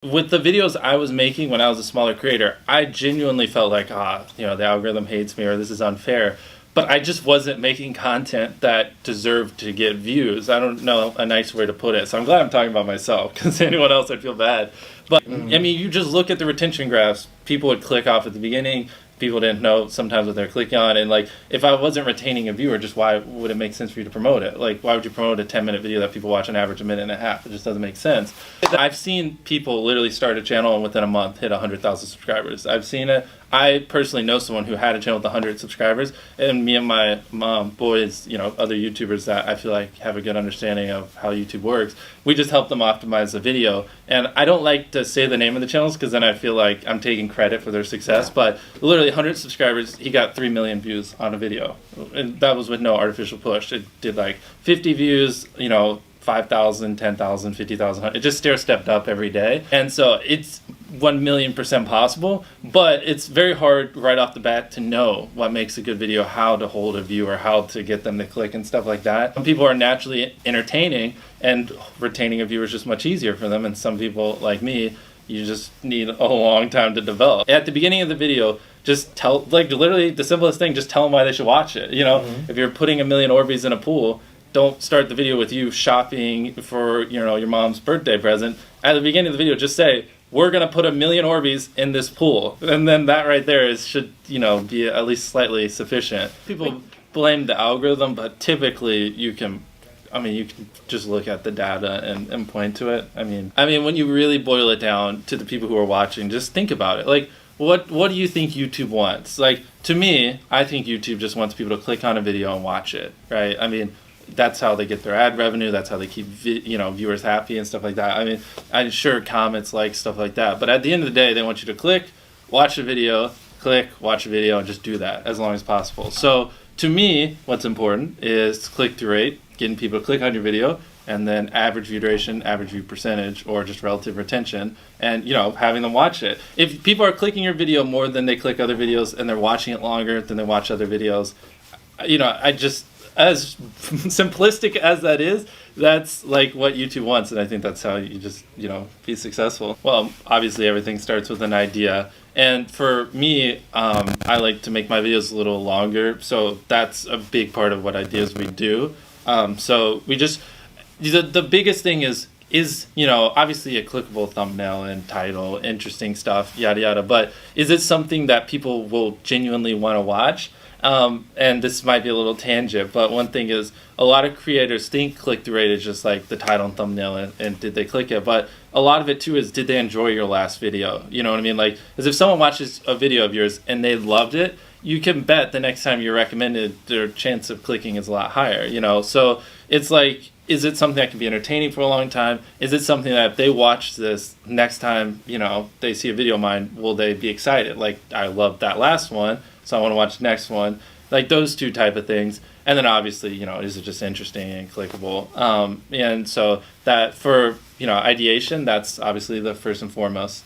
With the videos I was making when I was a smaller creator, I genuinely felt like, the algorithm hates me or this is unfair. But I just wasn't making content that deserved to get views. I don't know a nice way to put it. So I'm glad I'm talking about myself, because anyone else I'd feel bad. But I mean, you just look at the retention graphs. People would click off at the beginning. People didn't know sometimes what they're clicking on. And like, if I wasn't retaining a viewer, just why would it make sense for you to promote it? Like, why would you promote a 10-minute video that people watch on average a minute and a half? It just doesn't make sense. I've seen people literally start a channel and within a month hit 100,000 subscribers. I've seen it. I personally know someone who had a channel with 100 subscribers, and me and my mom, boys, other YouTubers that I feel like have a good understanding of how YouTube works, we just help them optimize the video. And I don't like to say the name of the channels because then I feel like I'm taking credit for their success, but literally 100 subscribers, he got 3 million views on a video. And that was with no artificial push. It did like 50 views, 5,000, 10,000, 50,000. It just stair-stepped up every day. And so it's 1,000,000% possible, but it's very hard right off the bat to know what makes a good video, how to hold a viewer, how to get them to click and stuff like that. Some people are naturally entertaining, and retaining a viewer is just much easier for them. And some people, like me, you just need a long time to develop. At the beginning of the video, just tell, like literally the simplest thing, just tell them why they should watch it. If you're putting 1,000,000 Orbeez in a pool, don't start the video with you shopping for, your mom's birthday present. At the beginning of the video, just say, we're going to put 1,000,000 Orbeez in this pool. And then that right there should be at least slightly sufficient. People blame the algorithm, but typically you can just look at the data and point to it. I mean, when you really boil it down to the people who are watching, just think about it. Like, what do you think YouTube wants? Like, to me, I think YouTube just wants people to click on a video and watch it, right? I mean, that's how they get their ad revenue. That's how they keep viewers happy and stuff like that. I mean, I'm sure comments, like stuff like that. But at the end of the day, they want you to click, watch a video, click, watch a video, and just do that as long as possible. So to me, what's important is click-through rate, getting people to click on your video, and then average view duration, average view percentage, or just relative retention, and having them watch it. If people are clicking your video more than they click other videos, and they're watching it longer than they watch other videos, as simplistic as that is, that's like what YouTube wants, and I think that's how you just, be successful. Well, obviously everything starts with an idea, and for me, I like to make my videos a little longer, so that's a big part of what ideas we do. So we just, the biggest thing is obviously a clickable thumbnail and title, interesting stuff, yada yada, but is it something that people will genuinely want to watch? And this might be a little tangent, but one thing is a lot of creators think click-through rate is just like the title and thumbnail and did they click it, but a lot of it too is did they enjoy your last video? You know what I mean? Like, as if someone watches a video of yours and they loved it, you can bet the next time you're recommended, their chance of clicking is a lot higher, So it's like, is it something that can be entertaining for a long time? Is it something that if they watch this next time, they see a video of mine, will they be excited? Like, I loved that last one, so I want to watch the next one. Like those two type of things. And then obviously, is it just interesting and clickable? And so that for, ideation, that's obviously the first and foremost.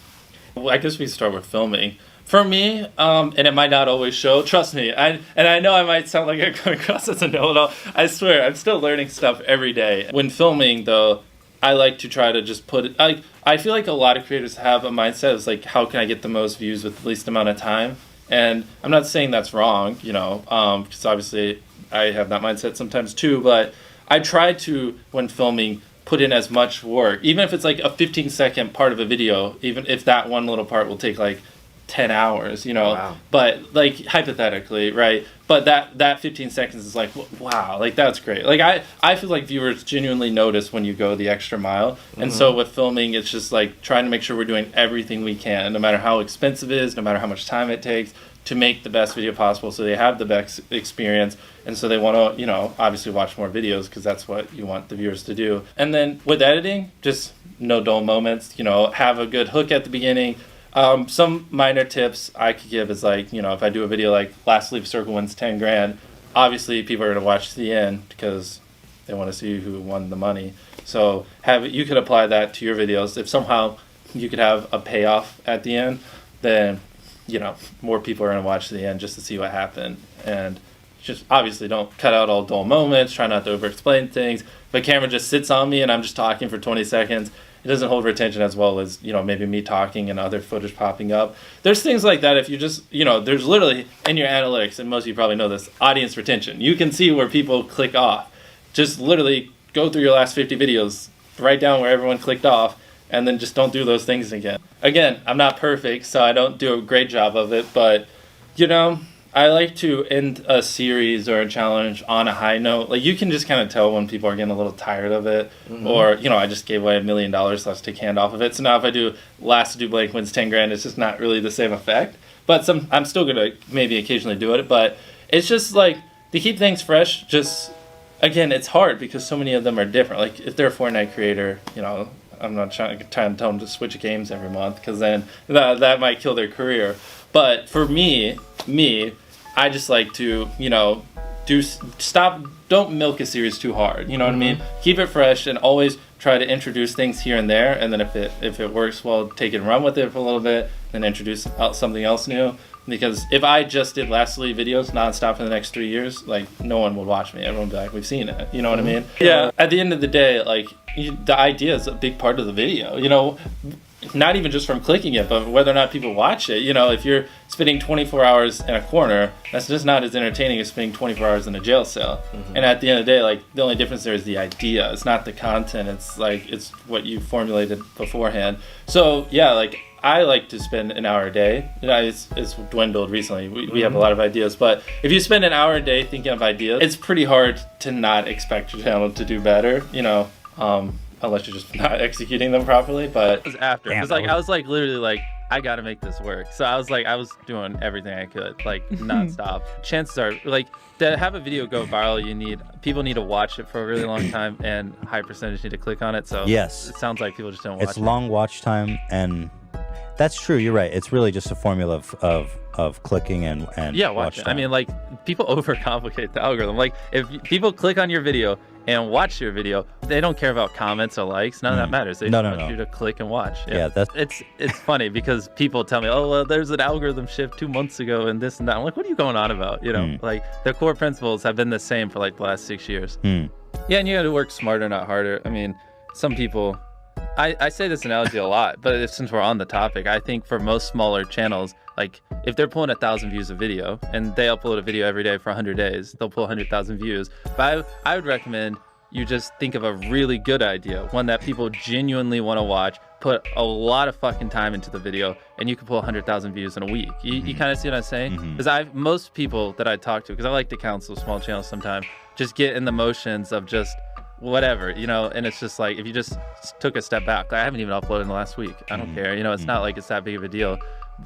Well, I guess we start with filming. For me, and it might not always show, trust me, I know I might sound like I'm coming across as a know-it-all. I swear, I'm still learning stuff every day. When filming, though, I like to try to just put it, I feel like a lot of creators have a mindset of like, how can I get the most views with the least amount of time? And I'm not saying that's wrong, because obviously I have that mindset sometimes too, but I try to, when filming, put in as much work, even if it's like a 15-second part of a video, even if that one little part will take like 10 hours, Wow. But like hypothetically, right? But that 15 seconds is like, wow, like that's great. Like I feel like viewers genuinely notice when you go the extra mile. And so with filming, it's just like trying to make sure we're doing everything we can, no matter how expensive it is, no matter how much time it takes, to make the best video possible so they have the best experience. And so they want to, obviously watch more videos because that's what you want the viewers to do. And then with editing, just no dull moments, have a good hook at the beginning. Some minor tips I could give is like, if I do a video like last leaf circle wins 10 grand, obviously people are going to watch to the end because they want to see who won the money. So you could apply that to your videos. If somehow you could have a payoff at the end, then, more people are going to watch to the end just to see what happened. And just obviously don't cut out all dull moments, try not to over explain things. If the camera just sits on me and I'm just talking for 20 seconds, it doesn't hold retention as well as, you know, maybe me talking and other footage popping up. There's things like that if you just, you know, there's literally in your analytics, and most of you probably know this, audience retention. You can see where people click off. Just literally go through your last 50 videos, write down where everyone clicked off, and then just don't do those things again. Again, I'm not perfect, so I don't do a great job of it, but, you know, I like to end a series or a challenge on a high note. Like, you can just kind of tell when people are getting a little tired of it, or, you know, I just gave away $1 million, so let's take hand off of it. So now if I do last to do blank wins 10 grand, it's just not really the same effect. But I'm still going to maybe occasionally do it, but it's just like, to keep things fresh, just, again, it's hard because so many of them are different. Like, if they're a Fortnite creator, you know, I'm not trying to tell them to switch games every month, because then that might kill their career. But for me, I just like to, you know, don't milk a series too hard. You know what I mean? Keep it fresh and always try to introduce things here and there. And then if it works well, take it and run with it for a little bit, then introduce something else new. Because if I just did Lastly videos nonstop for the next 3 years, like, no one would watch me. Everyone would be like, we've seen it. You know what I mean? Yeah. At the end of the day, like, the idea is a big part of the video. You know, not even just from clicking it, but whether or not people watch it. You know, if you're spending 24 hours in a corner, that's just not as entertaining as spending 24 hours in a jail cell. And at the end of the day, like, the only difference there is the idea. It's not the content. It's like, it's what you formulated beforehand. So yeah, like, I like to spend an hour a day. You know, it's dwindled recently. We have a lot of ideas, but if you spend an hour a day thinking of ideas, it's pretty hard to not expect your channel to do better. You know, unless you're just not executing them properly. But it was after, because like I was like literally like, I gotta make this work. So I was doing everything I could, like, nonstop. Chances are, like, to have a video go viral, people need to watch it for a really long time, and high percentage need to click on it. So yes, it sounds like people just don't watch it. It's long watch time, and that's true. You're right. It's really just a formula of clicking and yeah, watch it. I mean, like, people overcomplicate the algorithm. Like, if people click on your video and watch your video, they don't care about comments or likes. None of that matters. They just want you to click and watch. Yeah, it's funny because people tell me, oh, well, there's an algorithm shift 2 months ago and this and that. I'm like, what are you going on about? You know, like, the core principles have been the same for like the last 6 years. Yeah, and you got to work smarter, not harder. I mean, some people, I say this analogy a lot, but since we're on the topic, I think for most smaller channels, like, if they're pulling 1,000 views a video and they upload a video every day for 100 days, they'll pull 100,000 views. But I would recommend you just think of a really good idea, one that people genuinely want to watch, put a lot of fucking time into the video, and you can pull 100,000 views in a week. You kind of see what I'm saying? Because most people that I talk to, because I like to counsel small channels sometimes, just get in the motions of just whatever, you know, and it's just like, if you just took a step back, I haven't even uploaded in the last week. I don't care. You know, it's not like it's that big of a deal.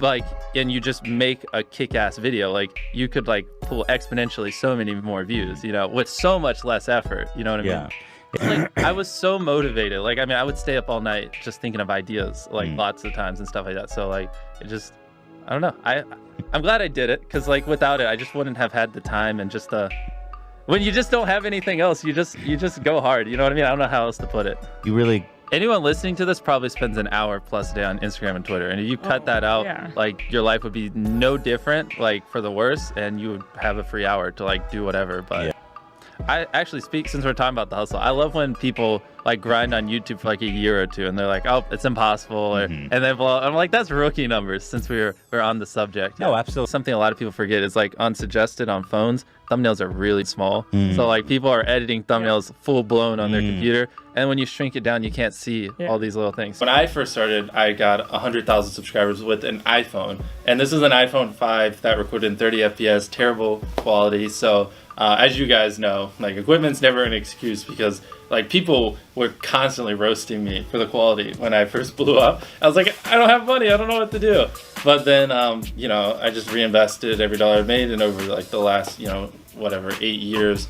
Like, and you just make a kick-ass video, like, you could like pull exponentially so many more views, you know, with so much less effort. You know what I mean? Like, I was so motivated. Like, I mean, I would stay up all night just thinking of ideas, like, lots of times and stuff like that. So like, it just, I don't know. I'm glad I did it, because like, without it, I just wouldn't have had the time and just when you just don't have anything else, you just go hard. You know what I mean? I don't know how else to put it. Anyone listening to this probably spends an hour plus a day on Instagram and Twitter. And if you cut that out, like, your life would be no different, like, for the worse, and you would have a free hour to like do whatever. But I actually since we're talking about the hustle, I love when people like grind on YouTube for like a year or two and they're like, oh, it's impossible, and then I'm like, that's rookie numbers, since we're on the subject. No, absolutely. Something a lot of people forget is, like, on suggested on phones, thumbnails are really small. So like, people are editing thumbnails full blown on their computer, and when you shrink it down, you can't see all these little things. When I first started, I got 100,000 subscribers with an iPhone, and this is an iPhone 5 that recorded in 30 FPS, terrible quality. So as you guys know, like, equipment's never an excuse, because like, people were constantly roasting me for the quality when I first blew up. I was like, I don't have money, I don't know what to do. But then, you know, I just reinvested every dollar I made, and over like the last, you know, whatever, 8 years,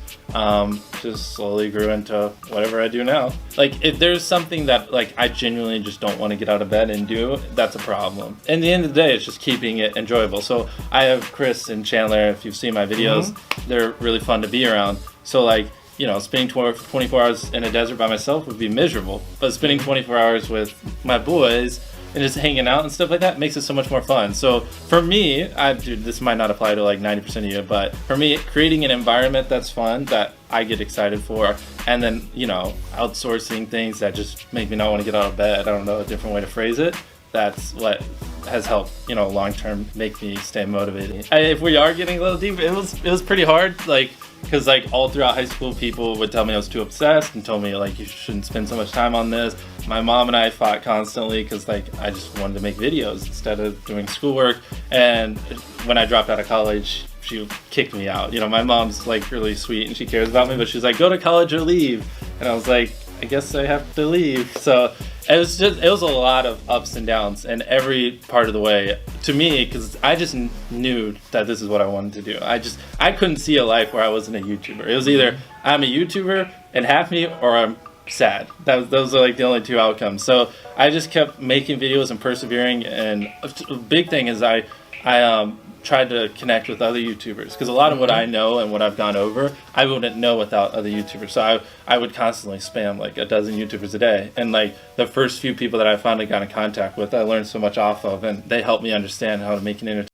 just slowly grew into whatever I do now. Like, if there's something that like I genuinely just don't want to get out of bed and do, that's a problem. In the end of the day, it's just keeping it enjoyable. So I have Chris and Chandler, if you've seen my videos, they're really fun to be around. So like, you know, spending 24 hours in a desert by myself would be miserable. But spending 24 hours with my boys, and just hanging out and stuff like that makes it so much more fun. So for me, dude, this might not apply to like 90% of you, but for me, creating an environment that's fun, that I get excited for, and then, you know, outsourcing things that just make me not want to get out of bed, I don't know a different way to phrase it, that's what has helped, you know, long term make me stay motivated. If we are getting a little deep, it was pretty hard, like, because like all throughout high school, people would tell me I was too obsessed and told me like you shouldn't spend so much time on this. My mom and I fought constantly because like I just wanted to make videos instead of doing schoolwork. And when I dropped out of college, she kicked me out. You know, my mom's like really sweet and she cares about me, but she's like, go to college or leave. And I was like, I guess I have to leave. So it was a lot of ups and downs, and every part of the way to me, because I just knew that this is what I wanted to do. I couldn't see a life where I wasn't a YouTuber. It was either I'm a YouTuber and happy, or I'm sad. Those are like the only two outcomes. So I just kept making videos and persevering. And a big thing is I tried to connect with other YouTubers, because a lot of what I know and what I've gone over, I wouldn't know without other YouTubers. So I would constantly spam like a dozen YouTubers a day, and like the first few people that I finally got in contact with, I learned so much off of, and they helped me understand how to make an entertainment